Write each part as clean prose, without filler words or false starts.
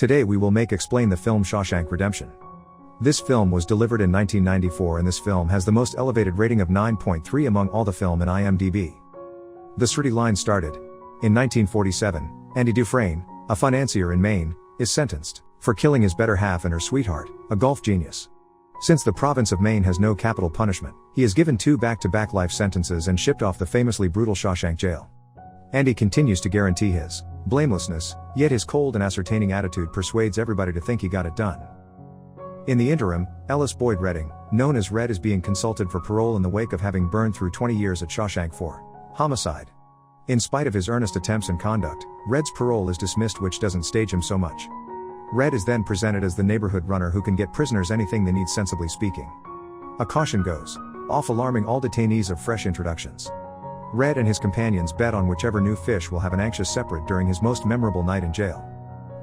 Today we will explain the film Shawshank Redemption. This film was delivered in 1994 and this film has the most elevated rating of 9.3 among all the film in IMDb. The storyline started. In 1947, Andy Dufresne, a financier in Maine, is sentenced for killing his better half and her sweetheart, a golf genius. Since the province of Maine has no capital punishment, he is given 2 back-to-back life sentences and shipped off the famously brutal Shawshank jail. Andy continues to guarantee his blamelessness, yet his cold and ascertaining attitude persuades everybody to think he got it done. In the interim, Ellis Boyd Redding, known as Red, is being consulted for parole in the wake of having burned through 20 years at Shawshank for homicide. In spite of his earnest attempts and conduct, Red's parole is dismissed, which doesn't stage him so much. Red is then presented as the neighborhood runner who can get prisoners anything they need, sensibly speaking. A caution goes off, alarming all detainees of fresh introductions. Red and his companions bet on whichever new fish will have an anxious separate during his most memorable night in jail.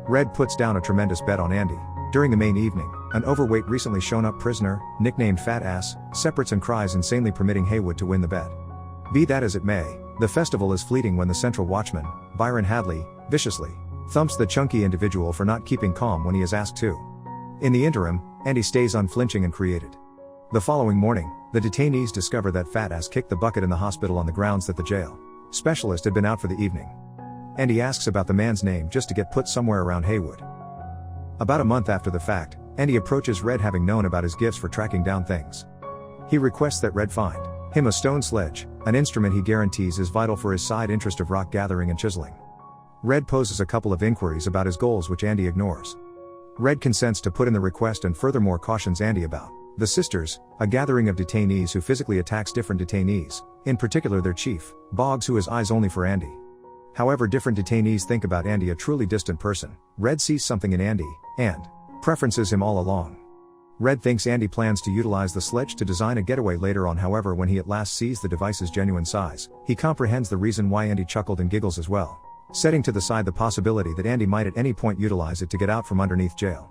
Red puts down a tremendous bet on Andy. During the main evening, an overweight recently shown up prisoner, nicknamed Fat Ass, separates and cries insanely, permitting Haywood to win the bet. Be that as it may, the festival is fleeting when the central watchman, Byron Hadley, viciously thumps the chunky individual for not keeping calm when he is asked to. In the interim, Andy stays unflinching and created. The following morning, the detainees discover that Fat Ass kicked the bucket in the hospital on the grounds that the jail specialist had been out for the evening. Andy asks about the man's name just to get put somewhere around Haywood. About a month after the fact, Andy approaches Red, having known about his gifts for tracking down things. He requests that Red find him a stone sledge, an instrument he guarantees is vital for his side interest of rock gathering and chiseling. Red poses a couple of inquiries about his goals, which Andy ignores. Red consents to put in the request and furthermore cautions Andy about the Sisters, a gathering of detainees who physically attacks different detainees, in particular their chief, Boggs, who has eyes only for Andy. However different detainees think about Andy, a truly distant person, Red sees something in Andy, and preferences him all along. Red thinks Andy plans to utilize the sledge to design a getaway later on. However, when he at last sees the device's genuine size, he comprehends the reason why Andy chuckled and giggles as well, setting to the side the possibility that Andy might at any point utilize it to get out from underneath jail.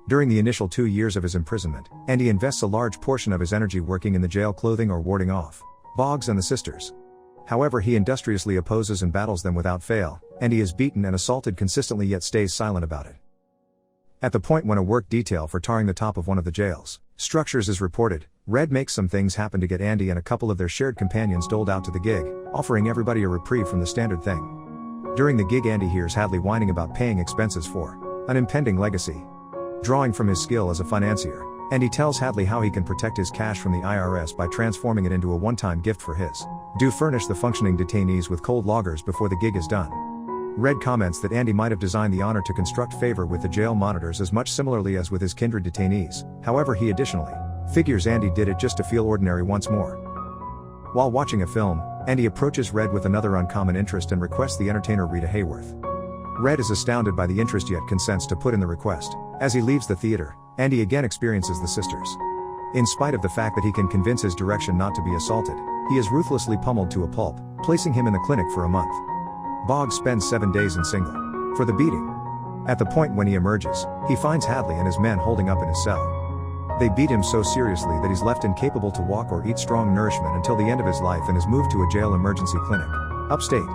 During the initial 2 years of his imprisonment, Andy invests a large portion of his energy working in the jail clothing or warding off Boggs and the Sisters. However, he industriously opposes and battles them without fail, and he is beaten and assaulted consistently, yet stays silent about it. At the point when a work detail for tarring the top of one of the jail's structures is reported, Red makes some things happen to get Andy and a couple of their shared companions doled out to the gig, offering everybody a reprieve from the standard thing. During the gig, Andy hears Hadley whining about paying expenses for an impending legacy. Drawing from his skill as a financier, Andy tells Hadley how he can protect his cash from the IRS by transforming it into a one-time gift for his do furnish the functioning detainees with cold lagers before the gig is done. Red comments that Andy might have designed the honor to construct favor with the jail monitors as much similarly as with his kindred detainees. However, he additionally figures Andy did it just to feel ordinary once more. While watching a film, Andy approaches Red with another uncommon interest and requests the entertainer Rita Hayworth. Red is astounded by the interest, yet consents to put in the request. As he leaves the theater, Andy again experiences the Sisters. In spite of the fact that he can convince his direction not to be assaulted, he is ruthlessly pummeled to a pulp, placing him in the clinic for a month. Boggs spends 7 days in single for the beating. At the point when he emerges, he finds Hadley and his men holding up in his cell. They beat him so seriously that he's left incapable to walk or eat strong nourishment until the end of his life and is moved to a jail emergency clinic upstate.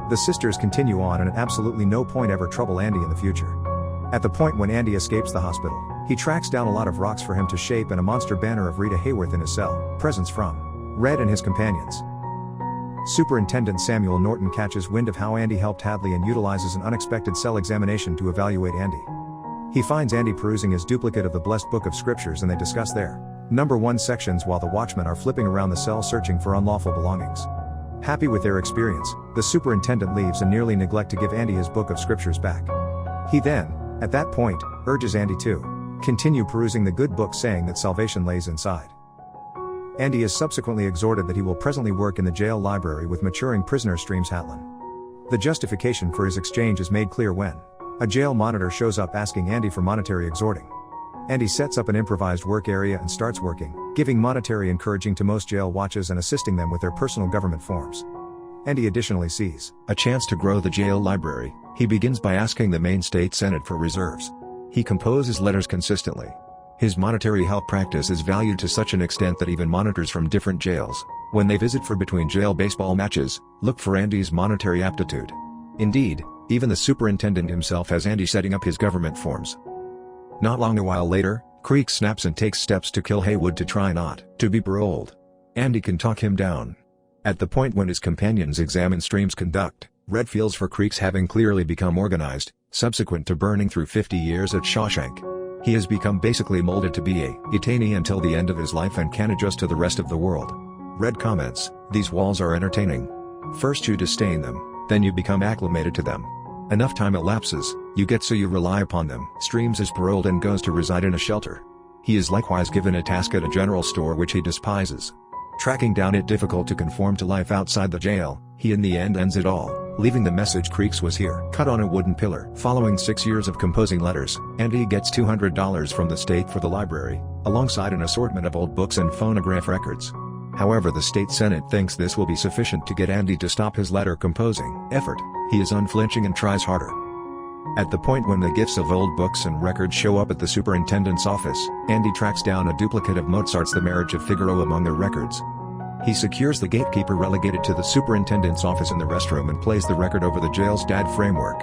The Sisters continue on and at absolutely no point ever trouble Andy in the future. At the point when Andy escapes the hospital, he tracks down a lot of rocks for him to shape and a monster banner of Rita Hayworth in his cell, presents from Red and his companions. Superintendent Samuel Norton catches wind of how Andy helped Hadley and utilizes an unexpected cell examination to evaluate Andy. He finds Andy perusing his duplicate of the Blessed Book of Scriptures and they discuss their number 1 sections while the watchmen are flipping around the cell searching for unlawful belongings. Happy with their experience, the superintendent leaves and nearly neglect to give Andy his book of scriptures back. He then, at that point, urges Andy to continue perusing the good book, saying that salvation lays inside. Andy is subsequently exhorted that he will presently work in the jail library with maturing prisoner streams Hatlin. The justification for his exchange is made clear when a jail monitor shows up asking Andy for monetary exhorting. Andy sets up an improvised work area and starts working, giving monetary encouraging to most jail watches and assisting them with their personal government forms. Andy additionally sees a chance to grow the jail library. He begins by asking the Maine State Senate for reserves. He composes letters consistently. His monetary help practice is valued to such an extent that even monitors from different jails, when they visit for between jail baseball matches, look for Andy's monetary aptitude. Indeed, Even the superintendent himself has Andy setting up his government forms. Not long a while later, Creek snaps and takes steps to kill Haywood to try not to be paroled. Andy can talk him down. At the point when his companions examine Stream's conduct, Red feels for Creek's having clearly become organized, subsequent to burning through 50 years at Shawshank. He has become basically molded to be a detainee until the end of his life and can adjust to the rest of the world. Red comments, "These walls are entertaining. First you disdain them, then you become acclimated to them. Enough time elapses, you get so you rely upon them." Streams is paroled and goes to reside in a shelter. He is likewise given a task at a general store which he despises. Tracking down it difficult to conform to life outside the jail, he in the end ends it all, leaving the message Creeks was here cut on a wooden pillar. Following 6 years of composing letters, Andy gets $200 from the state for the library, alongside an assortment of old books and phonograph records. However, the state senate thinks this will be sufficient to get Andy to stop his letter composing effort. He is unflinching and tries harder. At the point when the gifts of old books and records show up at the superintendent's office, Andy tracks down a duplicate of Mozart's The Marriage of Figaro among the records. He secures the gatekeeper relegated to the superintendent's office in the restroom and plays the record over the jail's DAD framework.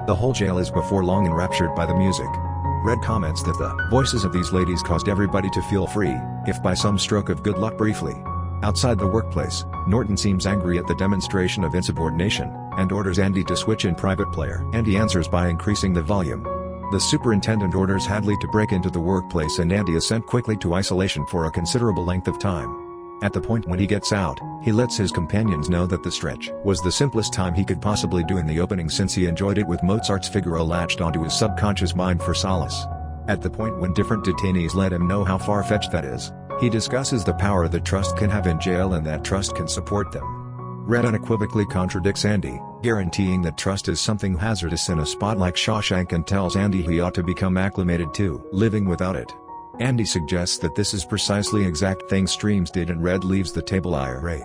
The whole jail is before long enraptured by the music. Red comments that the voices of these ladies caused everybody to feel free, if by some stroke of good luck briefly. Outside the workplace, Norton seems angry at the demonstration of insubordination, and orders Andy to switch in private player. Andy answers by increasing the volume. The superintendent orders Hadley to break into the workplace and Andy is sent quickly to isolation for a considerable length of time. At the point when he gets out, he lets his companions know that the stretch was the simplest time he could possibly do in the opening since he enjoyed it with Mozart's Figaro latched onto his subconscious mind for solace. At the point when different detainees let him know how far-fetched that is, he discusses the power that trust can have in jail and that trust can support them. Red unequivocally contradicts Andy, guaranteeing that trust is something hazardous in a spot like Shawshank and tells Andy he ought to become acclimated to living without it. Andy suggests that this is precisely exact thing Streams did and Red leaves the table irate.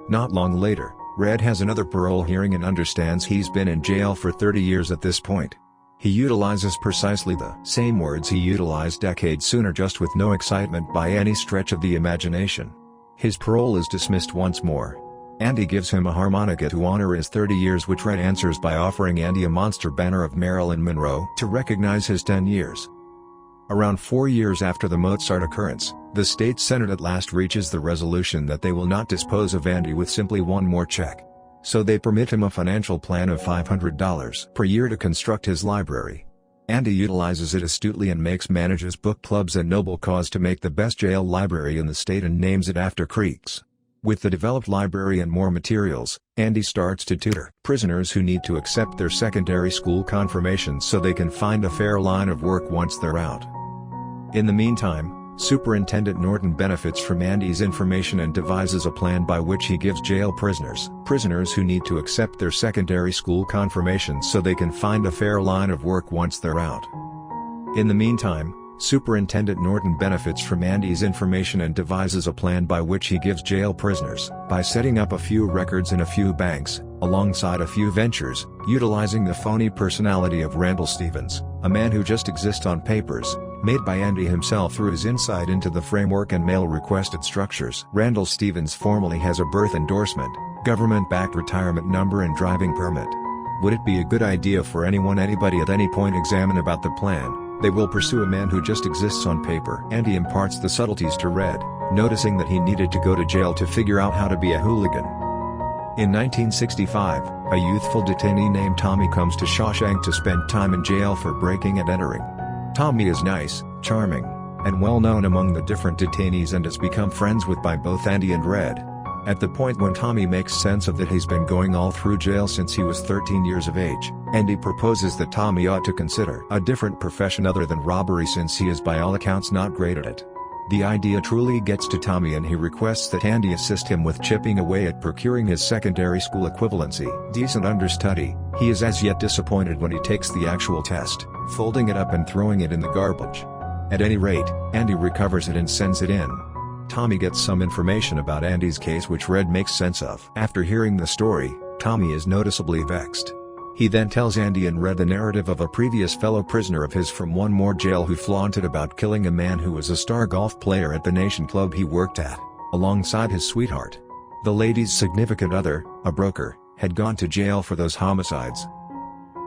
Not long later, Red has another parole hearing and understands he's been in jail for 30 years at this point. He utilizes precisely the same words he utilized decades sooner, just with no excitement by any stretch of the imagination. His parole is dismissed once more. Andy gives him a harmonica to honor his 30 years, which Red answers by offering Andy a monster banner of Marilyn Monroe to recognize his 10 years. Around 4 years after the Mozart occurrence, the state senate at last reaches the resolution that they will not dispose of Andy with simply one more check. So they permit him a financial plan of $500 per year to construct his library. Andy utilizes it astutely and manages book clubs and noble cause to make the best jail library in the state and names it after Creek's. With the developed library and more materials, Andy starts to tutor prisoners who need to accept their secondary school confirmations so they can find a fair line of work once they're out. In the meantime, Superintendent Norton benefits from Andy's information and devises a plan by which he gives jail prisoners who need to accept their secondary school confirmations so they can find a fair line of work once they're out. In the meantime, Superintendent Norton benefits from Andy's information and devises a plan by which he gives jail prisoners by setting up a few records in a few banks, alongside a few ventures, utilizing the phony personality of Randall Stevens, a man who just exists on papers, made by Andy himself through his insight into the framework and mail-requested structures. Randall Stevens formally has a birth endorsement, government-backed retirement number and driving permit. Would it be a good idea for anybody at any point examine about the plan? They will pursue a man who just exists on paper. Andy imparts the subtleties to Red, noticing that he needed to go to jail to figure out how to be a hooligan. In 1965, a youthful detainee named Tommy comes to Shawshank to spend time in jail for breaking and entering. Tommy is nice, charming, and well known among the different detainees and has become friends with by both Andy and Red. At the point when Tommy makes sense of that he's been going all through jail since he was 13 years of age, Andy proposes that Tommy ought to consider a different profession other than robbery since he is by all accounts not great at it. The idea truly gets to Tommy and he requests that Andy assist him with chipping away at procuring his secondary school equivalency. Decent understudy, he is as yet disappointed when he takes the actual test, folding it up and throwing it in the garbage. At any rate, Andy recovers it and sends it in. Tommy gets some information about Andy's case which Red makes sense of. After hearing the story, Tommy is noticeably vexed. He then tells Andy and Red the narrative of a previous fellow prisoner of his from one more jail who flaunted about killing a man who was a star golf player at the Nation Club he worked at, alongside his sweetheart. The lady's significant other, a broker, had gone to jail for those homicides.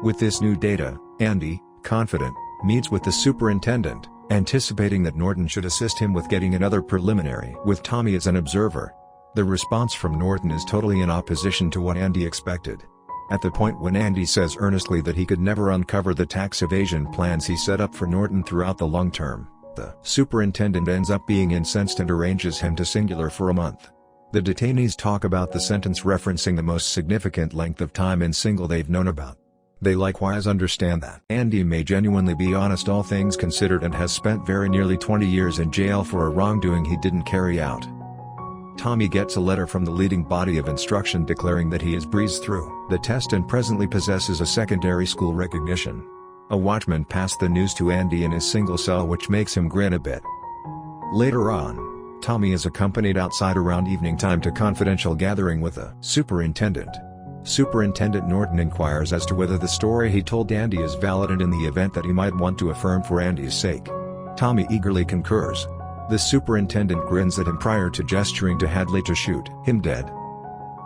With this new data, Andy, confident, meets with the superintendent, anticipating that Norton should assist him with getting another preliminary with Tommy as an observer. The response from Norton is totally in opposition to what Andy expected. At the point when Andy says earnestly that he could never uncover the tax evasion plans he set up for Norton throughout the long term, the superintendent ends up being incensed and arranges him to singular for a month. The detainees talk about the sentence referencing the most significant length of time in single they've known about. They likewise understand that Andy may genuinely be honest all things considered and has spent very nearly 20 years in jail for a wrongdoing he didn't carry out. Tommy gets a letter from the leading body of instruction declaring that he has breezed through the test and presently possesses a secondary school recognition. A watchman passed the news to Andy in his single cell, which makes him grin a bit. Later on, Tommy is accompanied outside around evening time to confidential gathering with the superintendent. Superintendent Norton inquires as to whether the story he told Andy is valid and in the event that he might want to affirm for Andy's sake. Tommy eagerly concurs. The superintendent grins at him prior to gesturing to Hadley to shoot him dead.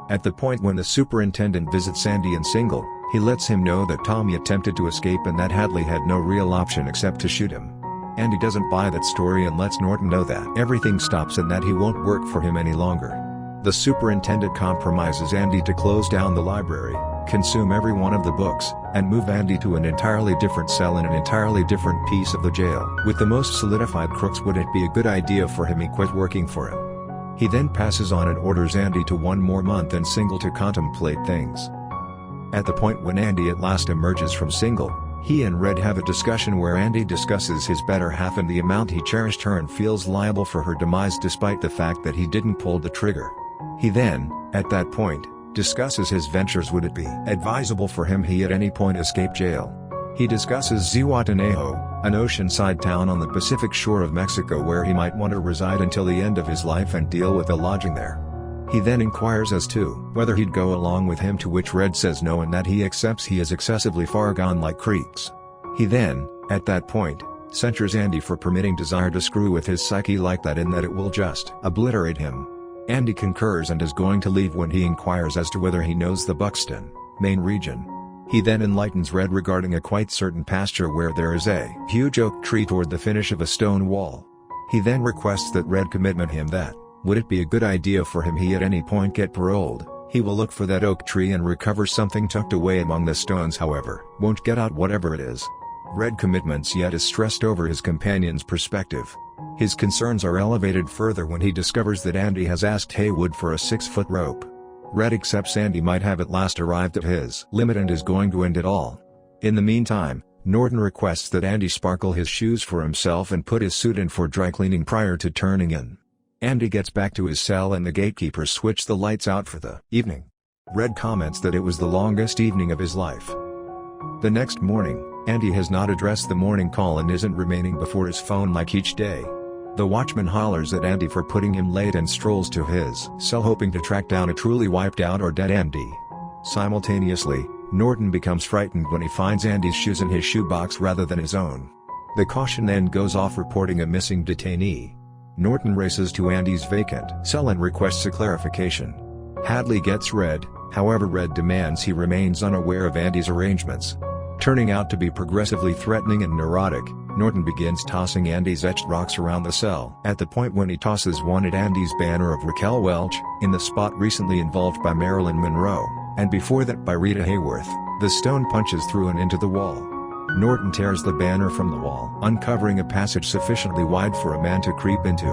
At the point when the superintendent visits Andy in single, he lets him know that Tommy attempted to escape and that Hadley had no real option except to shoot him. Andy doesn't buy that story and lets Norton know that everything stops and that he won't work for him any longer. The superintendent compromises Andy to close down the library, consume every one of the books, and move Andy to an entirely different cell in an entirely different piece of the jail. With the most solidified crooks, would it be a good idea for him he quit working for him. He then passes on and orders Andy to one more month in single to contemplate things. At the point when Andy at last emerges from single, he and Red have a discussion where Andy discusses his better half and the amount he cherished her and feels liable for her demise despite the fact that he didn't pull the trigger. He then, at that point, discusses his ventures. Would it be advisable for him he at any point escape jail? He discusses Zihuatanejo, an oceanside town on the Pacific shore of Mexico where he might want to reside until the end of his life and deal with a lodging there. He then inquires as to whether he'd go along with him, to which Red says no and that he accepts he is excessively far gone like Creeks. He then, at that point, censures Andy for permitting desire to screw with his psyche like that in that it will just obliterate him. Andy concurs and is going to leave when he inquires as to whether he knows the Buxton, Maine region. He then enlightens Red regarding a quite certain pasture where there is a huge oak tree toward the finish of a stone wall. He then requests that Red commitment him that, would it be a good idea for him he at any point get paroled, he will look for that oak tree and recover something tucked away among the stones, however, won't get out whatever it is. Red commitments yet is stressed over his companion's perspective. His concerns are elevated further when he discovers that Andy has asked Haywood for a 6-foot rope. Red accepts Andy might have at last arrived at his limit and is going to end it all. In the meantime, Norton requests that Andy sparkle his shoes for himself and put his suit in for dry cleaning prior to turning in. Andy gets back to his cell and the gatekeepers switch the lights out for the evening. Red comments that it was the longest evening of his life. The next morning, Andy has not addressed the morning call and isn't remaining before his phone like each day. The watchman hollers at Andy for putting him late and strolls to his cell hoping to track down a truly wiped out or dead Andy. Simultaneously, Norton becomes frightened when he finds Andy's shoes in his shoebox rather than his own. The caution then goes off reporting a missing detainee. Norton races to Andy's vacant cell and requests a clarification. Hadley gets Red, however Red demands he remains unaware of Andy's arrangements. Turning out to be progressively threatening and neurotic, Norton begins tossing Andy's etched rocks around the cell. At the point when he tosses one at Andy's banner of Raquel Welch, in the spot recently involved by Marilyn Monroe, and before that by Rita Hayworth, the stone punches through and into the wall. Norton tears the banner from the wall, uncovering a passage sufficiently wide for a man to creep into.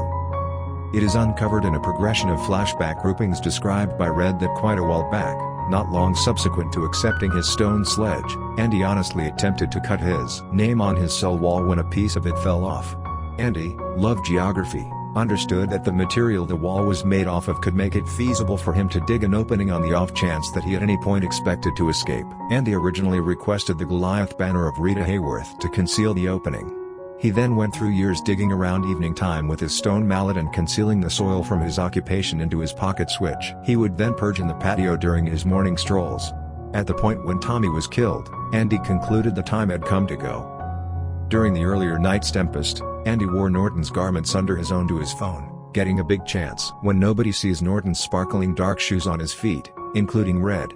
It is uncovered in a progression of flashback groupings described by Red that quite a while back, not long subsequent to accepting his stone sledge, Andy honestly attempted to cut his name on his cell wall when a piece of it fell off. Andy, loved geography, understood that the material the wall was made off of could make it feasible for him to dig an opening on the off chance that he at any point expected to escape. Andy originally requested the Goliath banner of Rita Hayworth to conceal the opening. He then went through years digging around evening time with his stone mallet and concealing the soil from his occupation into his pocket switch. He would then purge in the patio during his morning strolls. At the point when Tommy was killed, Andy concluded the time had come to go. During the earlier night's tempest, Andy wore Norton's garments under his own to his phone, getting a big chance when nobody sees Norton's sparkling dark shoes on his feet, including Red.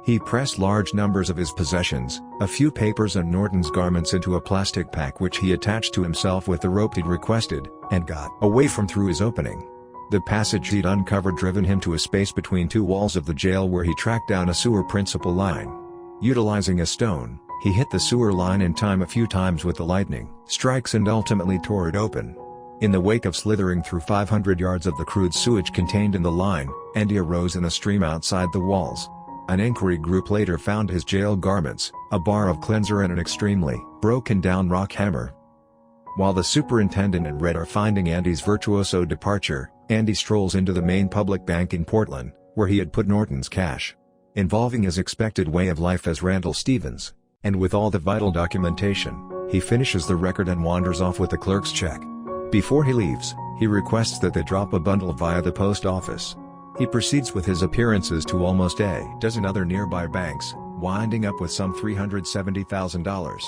He pressed large numbers of his possessions, a few papers and Norton's garments into a plastic pack which he attached to himself with the rope he'd requested, and got away from through his opening. The passage he'd uncovered driven him to a space between two walls of the jail where he tracked down a sewer principal line. Utilizing a stone, he hit the sewer line in time a few times with the lightning strikes and ultimately tore it open. In the wake of slithering through 500 yards of the crude sewage contained in the line, Andy arose in a stream outside the walls. An inquiry group later found his jail garments, a bar of cleanser and an extremely broken-down rock hammer. While the superintendent and Red are finding Andy's virtuoso departure, Andy strolls into the main public bank in Portland, where he had put Norton's cash. Involving his expected way of life as Randall Stevens, and with all the vital documentation, he finishes the record and wanders off with the clerk's check. Before he leaves, he requests that they drop a bundle via the post office. He proceeds with his appearances to almost a dozen other nearby banks, winding up with some $370,000.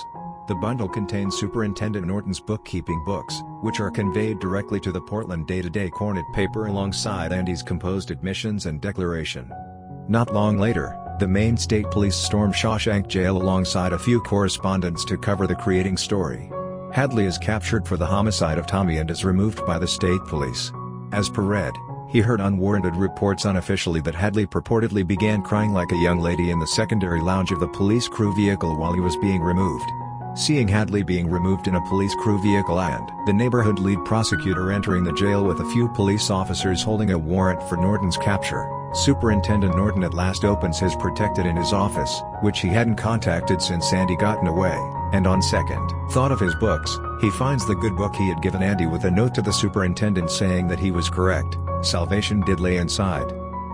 The bundle contains Superintendent Norton's bookkeeping books, which are conveyed directly to the Portland day-to-day cornet paper alongside Andy's composed admissions and declaration. Not long later, the Maine State Police storm Shawshank Jail alongside a few correspondents to cover the creating story. Hadley is captured for the homicide of Tommy and is removed by the state police. As per Red, he heard unwarranted reports unofficially that Hadley purportedly began crying like a young lady in the secondary lounge of the police crew vehicle while he was being removed. Seeing Hadley being removed in a police crew vehicle and the neighborhood lead prosecutor entering the jail with a few police officers holding a warrant for Norton's capture, Superintendent Norton at last opens his protected in his office, which he hadn't contacted since Andy gotten away, and on second thought of his books, he finds the good book he had given Andy with a note to the superintendent saying that he was correct. Salvation did lay inside.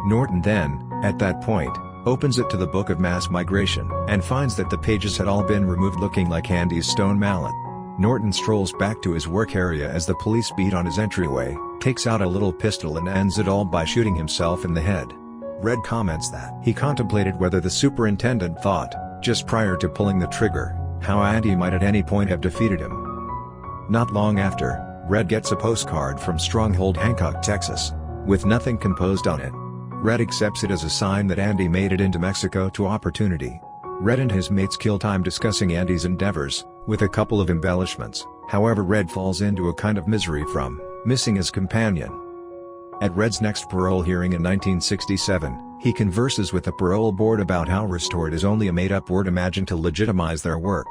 Norton then, at that point, opens it to the Book of Mass Migration, and finds that the pages had all been removed looking like Andy's stone mallet. Norton strolls back to his work area as the police beat on his entryway, takes out a little pistol and ends it all by shooting himself in the head. Red comments that he contemplated whether the superintendent thought, just prior to pulling the trigger, how Andy might at any point have defeated him. Not long after, Red gets a postcard from Stronghold, Hancock, Texas, with nothing composed on it. Red accepts it as a sign that Andy made it into Mexico to opportunity. Red and his mates kill time discussing Andy's endeavors, with a couple of embellishments. However, Red falls into a kind of misery from missing his companion. At Red's next parole hearing in 1967, he converses with the parole board about how restored is only a made-up word imagined to legitimize their work.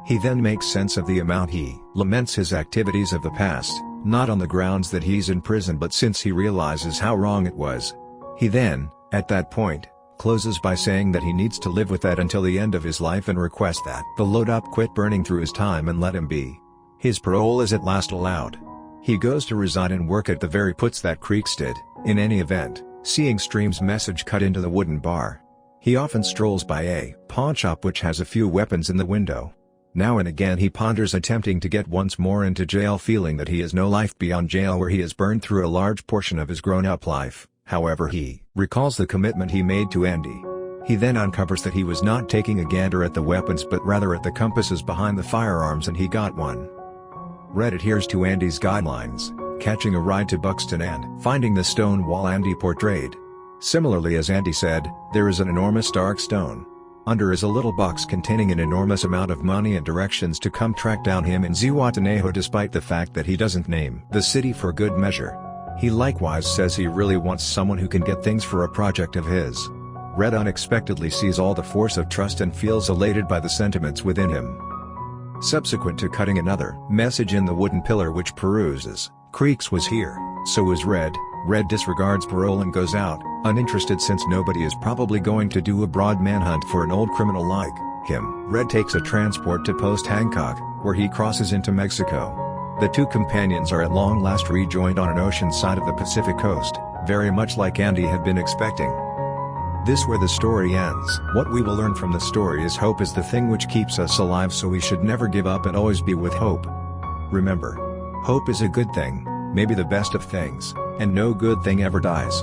He then makes sense of the amount he laments his activities of the past, not on the grounds that he's in prison but since he realizes how wrong it was. He then, at that point, closes by saying that he needs to live with that until the end of his life and requests that the load up quit burning through his time and let him be. His parole is at last allowed. He goes to reside and work at the very puts that Creeks did, in any event, seeing Stream's message cut into the wooden bar. He often strolls by a pawn shop which has a few weapons in the window. Now and again he ponders attempting to get once more into jail, feeling that he has no life beyond jail where he has burned through a large portion of his grown-up life. However, he recalls the commitment he made to Andy. He then uncovers that he was not taking a gander at the weapons but rather at the compasses behind the firearms, and he got one. Red adheres to Andy's guidelines, catching a ride to Buxton and finding the stone wall Andy portrayed. Similarly, as Andy said, there is an enormous dark stone. Under is a little box containing an enormous amount of money and directions to come track down him in Zihuatanejo, despite the fact that he doesn't name the city for good measure. He likewise says he really wants someone who can get things for a project of his. Red unexpectedly sees all the force of trust and feels elated by the sentiments within him. Subsequent to cutting another message in the wooden pillar which peruses, "Creeks was here, so was Red." Red disregards parole and goes out, uninterested since nobody is probably going to do a broad manhunt for an old criminal like him. Red takes a transport to Post Hancock, where he crosses into Mexico. The two companions are at long last rejoined on an ocean side of the Pacific coast, very much like Andy had been expecting. This where the story ends. What we will learn from the story is hope is the thing which keeps us alive, so we should never give up and always be with hope. Remember, hope is a good thing, maybe the best of things, and no good thing ever dies.